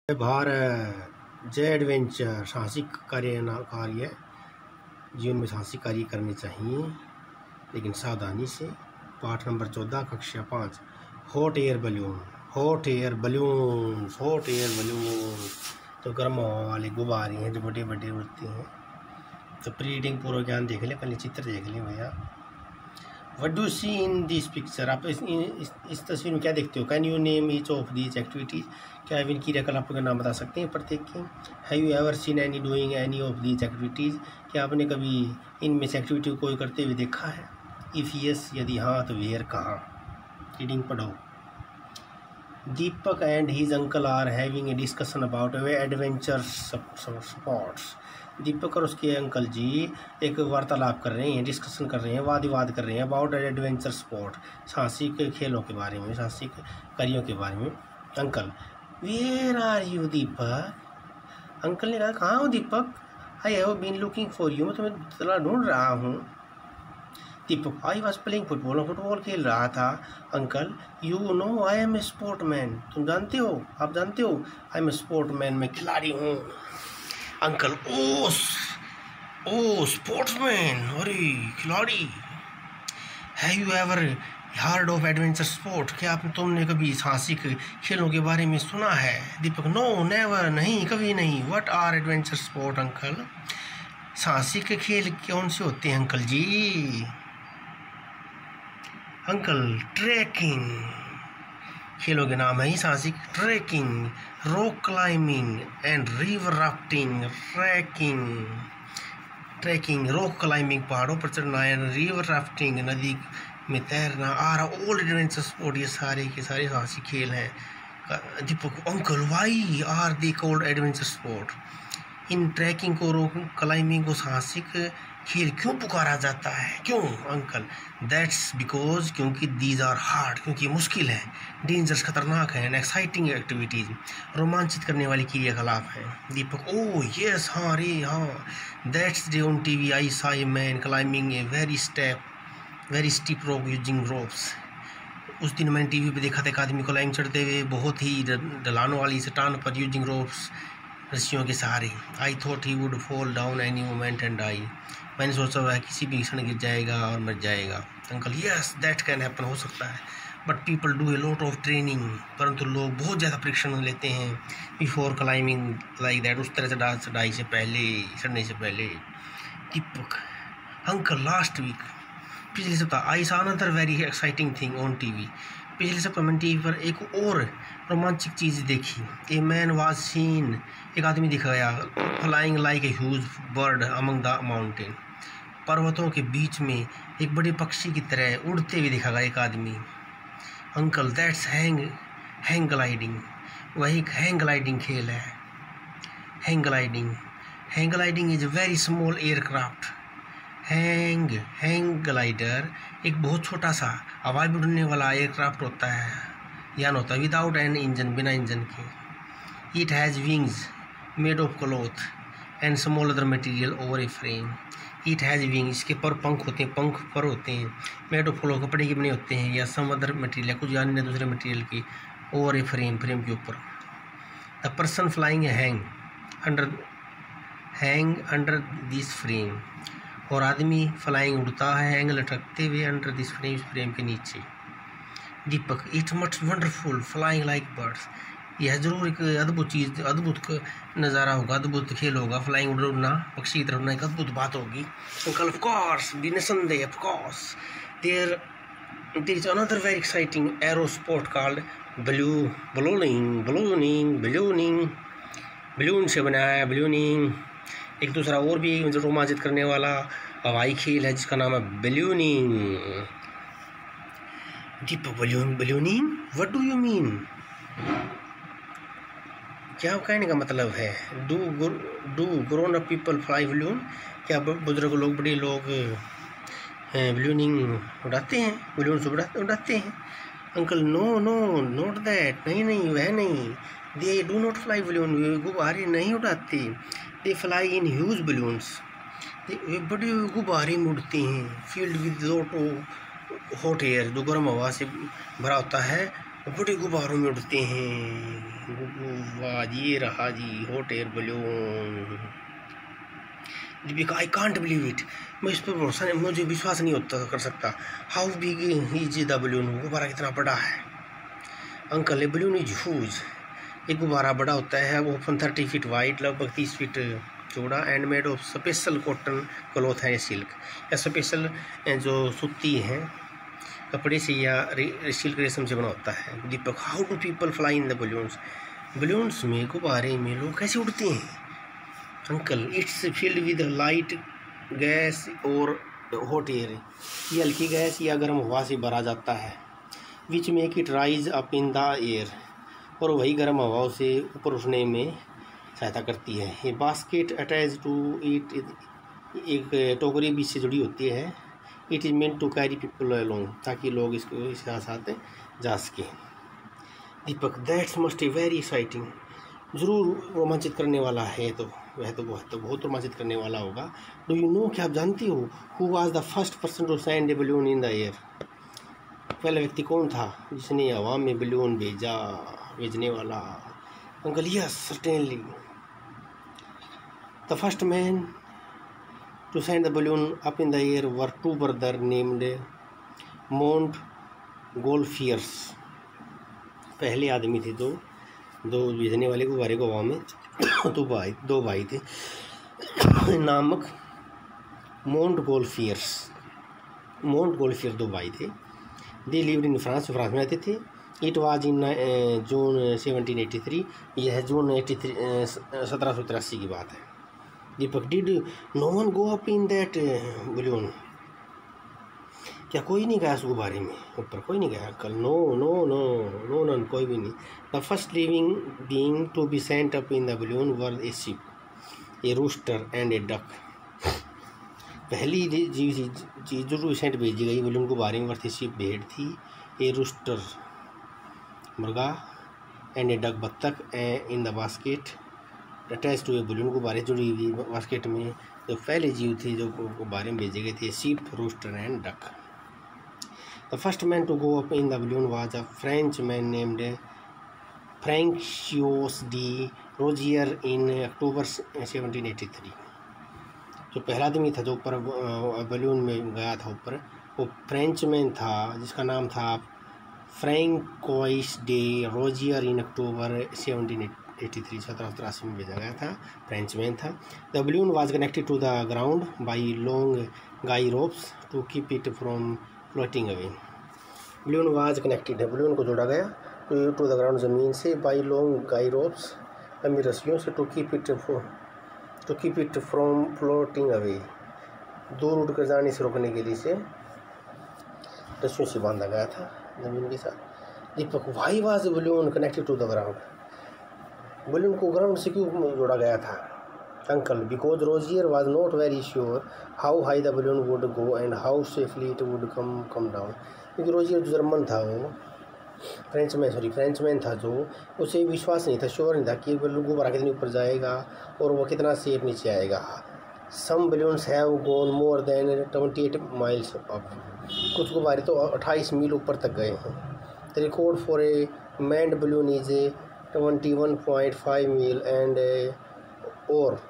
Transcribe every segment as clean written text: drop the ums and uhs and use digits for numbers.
भार जय एडवेंचर साहसिक कार्य जीवन में साहसिक कार्य करने चाहिए, लेकिन सावधानी से। पाठ नंबर 14 कक्षा 5 हॉट एयर बलून। तो गर्म हवा वाले गुब्बारे हैं जो बड़े बड़े उड़ते हैं। तो प्री रीडिंग पूर्व ज्ञान देख लें, पहले चित्र देख लें भैया। What do see in this picture? आप इस तस्वीर में क्या देखते हो? Can you name each of these activities? क्या आप इन क्रियाकलापों के नाम बता सकते हैं प्रत्येक के? Have you ever seen any doing any of these activities? क्या आपने कभी इनमें से एक्टिविटी को करते हुए देखा है? इफ़ यस, यदि हाँ तो वेयर, कहाँ? रीडिंग पढ़ो। Deepak and his uncle are having a discussion about adventure spots. Deepak और उसके अंकल जी एक वार्तालाप कर रहे हैं, डिस्कशन कर रहे हैं, वाद विवाद कर रहे हैं अबाउट एडवेंचर स्पोर्ट, साहसिक खेलों के बारे में, साहसिक कार्यों के बारे में। Uncle, where are you Deepak? Uncle ने कहा, कहाँ हो Deepak? I have been looking for you, मैं तुम्हें ढूंढ रहा हूँ। Deepak, I was playing football, football खेल रहा था। Uncle, you know I am a sportsman, तुम जानते हो, आप जानते हो, आई एम ए स्पोर्टमैन, मैं खिलाड़ी हूँ। अंकल, ओ स्पोर्ट्समैन, अरे खिलाड़ी। Have you ever heard of adventure sport? क्या तुमने कभी साहसिक खेलों के बारे में सुना है? दीपक, नो नेवर, नहीं, कभी नहीं। What are adventure sport uncle? साहसिक खेल कौन से होते हैं अंकल जी? अंकल, ट्रैकिंग, खेलों के नाम है ही साहसिक। Trekking, rock climbing and river rafting. Trekking, rock climbing, पहाड़ों पर चढ़ना, एंड रिवर राफ्टिंग, नदी में तैरना, आर ऑल एडवेंचर स्पोर्ट, ये सारे के सारे साहसिक खेल हैं। Deepak, uncle, why are they called adventure sport? इन ट्रैकिंग को, रॉक क्लाइंबिंग को साहसिक खेल क्यों पुकारा जाता है? क्यों अंकल? दैट्स बिकॉज, क्योंकि दीज आर हार्ड, क्योंकि ये मुश्किल है, डेंजरस, खतरनाक है, एंड एक्साइटिंग एक्टिविटीज, रोमांचित करने वाली क्रियाकलाप है। दीपक, ओह यस, हाँ रे हाँ, that's day on TV I saw a man climbing a very steep rock using ropes. उस दिन मैंने टीवी पे देखा था एक आदमी को लाइन चढ़ते हुए बहुत ही ढलानों वाली चट्टान पर, यूजिंग रोप्स, रस्सियों के सहारे। I thought he would fall down any moment and die, मैंने सोचा वह किसी भी क्षण गिर जाएगा और मर जाएगा। Uncle, yes that can happen, हो सकता है, but people do a lot of training, परंतु लोग बहुत ज़्यादा परीक्षण लेते हैं बिफोर क्लाइंबिंग लाइक दैट, उस तरह से चढ़ाई से पहले, चढ़ने से पहले। दीपक, अंकल, लास्ट वीक, पिछले सप्ताह, I saw another very exciting thing on TV, पिछले सप्ताह मैंने टीवी पर एक और रोमांचक चीज़ देखी। ए मैन वाज सीन, एक आदमी दिखा गया, flying like a huge bird among the mountain, पर्वतों के बीच में एक बड़े पक्षी की तरह उड़ते हुए दिखा गया एक आदमी। अंकल, दैट्स हैंग ग्लाइडिंग, वही एक हैंग ग्लाइडिंग खेल है। Hang gliding is a very small aircraft. Hang glider एक बहुत छोटा सा हवाई में उड़ने वाला एयरक्राफ्ट होता है, यान होता है, विदाउट एन इंजन, बिना इंजन के। It has wings made of cloth and small other material over a frame. It has wing, इसके पंख होते हैं, पंख पर होते हैं, मेड ऑफ क्लॉथ, कपड़े के बने होते हैं, या सम अदर मटेरियल, कुछ अन्य दूसरे मटेरियल की, ओवर ए फ्रेम के ऊपर। The person flying hang under this frame, और आदमी फ्लाइंग उड़ता है, हैंग लटकते हुए, अंडर दिस फ्रेम, इस फ्रेम के नीचे। Deepak, it must wonderful flying like birds, यह जरूर एक अद्भुत चीज़, अद्भुत नज़ारा होगा, अद्भुत खेल होगा, फ्लाइंग उड़ना, पक्षी की तरफ उड़ना एक अद्भुत बात होगी। अंकल, ऑफ कोर्स, निसंदेह, of course, there is another very exciting aero sport called balloon से बना है, बलूनिंग। एक दूसरा और भी रोमांचित करने वाला हवाई खेल है जिसका नाम है ballooning. Deepak, ballooning, what do you mean? क्या कहने का मतलब है? Do grown up people fly balloon? क्या बुजुर्ग लोग, बड़े लोग बलूनिंग उड़ाते हैं, बलून से उड़ाते हैं? अंकल, नो नॉट दैट, नहीं वह नहीं। They do not fly balloon, गुब्बारे नहीं उड़ाते। They fly in huge balloons, वे बड़े गुब्बारे में उड़ते हैं। Filled with lot of hot air, जो गर्म हवा से भरा होता है, बड़े गुब्बारों में उड़ते हैं। वाह, ये रहा जी hot air balloon. I can't believe it, मैं इस पर भरोसा नहीं, मुझे विश्वास नहीं होता कर सकता। How big is the balloon, गुब्बारा कितना बड़ा है uncle. A balloon is huge, एक गुब्बारा बड़ा होता है, वो ओपन 30 फीट वाइड, लगभग 30 फीट चौड़ा, and made of special cotton cloth है, सिल्क या स्पेशल जो सूती है कपड़े से या सिल्क रेशम से बना होता है। Deepak, how do people fly in the balloons, balloons में गुब्बारे में लोग कैसे उड़ते हैं uncle. It's filled with light gas और हॉट एयर, ये हल्की गैस या गर्म हवा से भरा जाता है, which make it rise up in the air, और वही गर्म हवाओं से ऊपर उठने में सहायता करती है। ये बास्केट अटैच टू इट, एक टोकरी बीच से जुड़ी होती है। It is meant to carry people along, ताकि लोग इसको इसके साथ जा सकें। Deepak, that's must be very exciting, ज़रूर रोमांचित करने वाला है, तो वह तो बहुत रोमांचित करने वाला होगा। डू यू नो, क्या आप जानते हो, who was the first person to send a balloon in the air, पहला व्यक्ति कौन था जिसने हवा में बलून भेजने वाला uncle. Yes certainly, the first man to send the balloon up in the air were two brother named Montgolfiers, पहले आदमी थे दो भेजने वाले गुब्बारे को हवा में दो भाई थे नामक मोंट गोल्फियर्स, दो भाई थे। दे लिव्ड इन फ्रांस में रहते थे। इट वाज इन जून 1783, यह जून 1783 की बात है। Deepak, did no one go up in that balloon, क्या कोई नहीं गया उस गुब्बारे में ऊपर, कोई नहीं गया कल। No no no no no, कोई भी नहीं। The first living being to be sent up in the balloon were a sheep, a rooster and a duck, पहली चीज जो सेंट भेजी गई बलून गुब्बारे में थी, शिप भेड़ थी, ए रूस्टर मुर्गा, एंड ए डक बत्तख, in the basket attach to a balloon, गुब्बारे जुड़ी हुई बास्केट में जो पहले जीव थे जो गुब्बारे में भेजे गए थे, sheep, rooster and duck. The first man to go up in the balloon was a Frenchman named Francois de Rozier in October 1783, जो पहला आदमी था जो ऊपर बलून में गया था ऊपर, वो फ्रेंचमैन था जिसका नाम था फ्रैंकोइस डे रोजियर इन अक्टूबर 1783 में भेजा गया था, फ्रेंचमैन था। The balloon was connected to the ground by long guy ropes to keep it from floating away, balloon was connected है, बलून को जोड़ा गया टू द ग्राउंड, ज़मीन से, बाई लॉन्ग गाई रोप्स, लंबी रस्सियों से, to keep it from floating away, दूर उड़ कर जाने से रोकने के लिए से रस्सियों से बांधा गया था ज़मीन के साथ। Deepak, why was balloon connected to the ground, balloon को ग्राउंड से क्यों जोड़ा गया था uncle. Because Rozier was not very sure how high the balloon would go and how safely it would come down, क्योंकि रोजियर जो जर्मन था, वो फ्रेंचमैन था, जो उसे विश्वास नहीं था, श्योर नहीं था कि गुब्बारा कितनी ऊपर जाएगा और वो कितना सेफ नीचे आएगा। Some balloons have gone more than 28 miles up, कुछ गुब्बारे तो 28 मील ऊपर तक गए हैं। The record for a manned balloon is 21.5 मील एंड और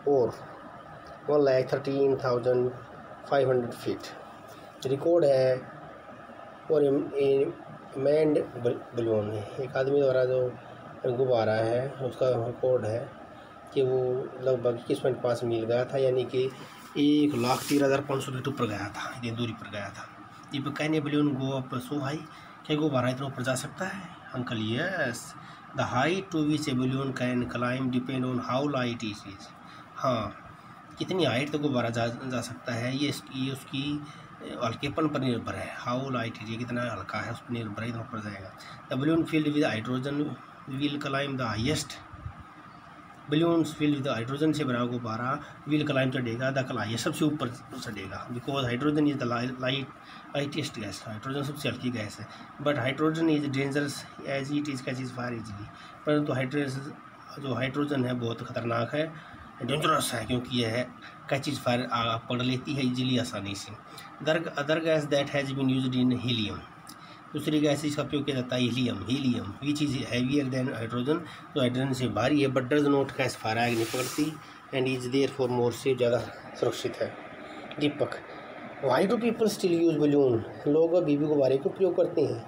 1,13,500 फीट रिकॉर्ड है और मैंड बलून, एक आदमी द्वारा जो गुब्बारा है उसका रिकॉर्ड है कि वो लगभग 21.5 मील गया था, यानी कि 1,13,500 फीट ऊपर गया था, इतनी दूरी पर गया था। ये can a balloon go up so high, क्या गुब्बारा इतना ऊपर जा सकता है uncle. Yes, the height to which a balloon can climb depend on how light it is, हाँ कितनी हाइट तक गुब्बारा जा सकता है, ये उसकी हल्केपन पर निर्भर है, हाउ लाइट इट, ये कितना हल्का है उस पर निर्भर है, इतना ऊपर जाएगा। The balloon filled with hydrogen will climb the highest, balloons filled with hydrogen से भरा गुब्बारा विल क्लाइम चढ़ेगा, द हाइएस्ट सबसे ऊपर चढ़ेगा, because hydrogen is the lightest gas, hydrogen सबसे हल्की गैस है, but hydrogen is dangerous as it is catches fire easily, परंतु हाइड्रोजन है बहुत खतरनाक है, डेंजरस है, क्योंकि यह कैचेज फायर पकड़ लेती है इजीली, आसानी से। Other gas that has been used in helium, दूसरी गैस जिसका उपयोग किया जाता है helium which is heavier than hydrogen, तो हाइड्रोजन से भारी है, but does not catch fire, आग नहीं पकड़ती, and is therefore more से ज़्यादा सुरक्षित है। Deepak, why do people still use balloon, लोग अभी भी गुब्बारे का उपयोग करते हैं।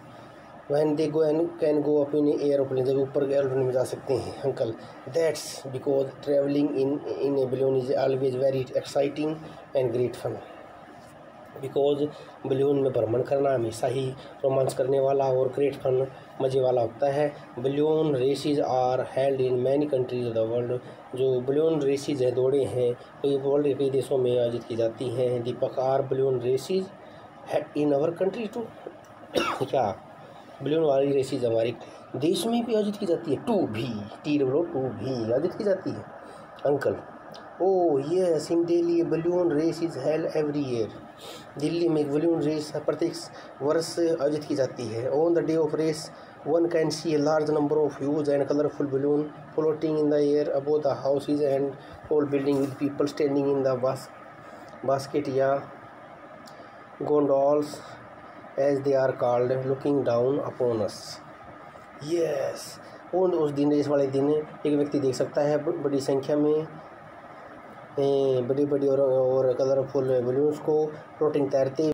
When they go and can go up in airplane, जब ऊपर एयरप्लेन में जा सकते हैं। Uncle, that's because travelling in a balloon is always very exciting and great fun, because balloon में भ्रमण करना हमेशा ही रोमांच करने वाला और ग्रेट फन मज़े वाला होता है। Balloon races are held in many countries of the world, जो बलून रेसेज हैं, दौड़े हैं, कई वर्ल्ड के कई देशों में आयोजित की जाती हैं। Deepak, are balloon races in our country too, क्या बलून वाली रेसेज हमारे देश में भी आयोजित की जाती है? टू भी आयोजित की जाती है। Uncle, oh yes, in Delhi balloon race is held every year, Delhi में एक बलून रेस प्रत्येक वर्ष आयोजित की जाती है। On the day of race one can see a large number of huge and colourful balloon floating in the air above the houses and all building with people standing in the basket या gondolas as they are called looking down upon us. Yes, और उस दिन race वाले दिन एक व्यक्ति देख सकता है बड़ी संख्या में बड़ी और कलरफुल बलून्स को फ्लोटिंग तैरते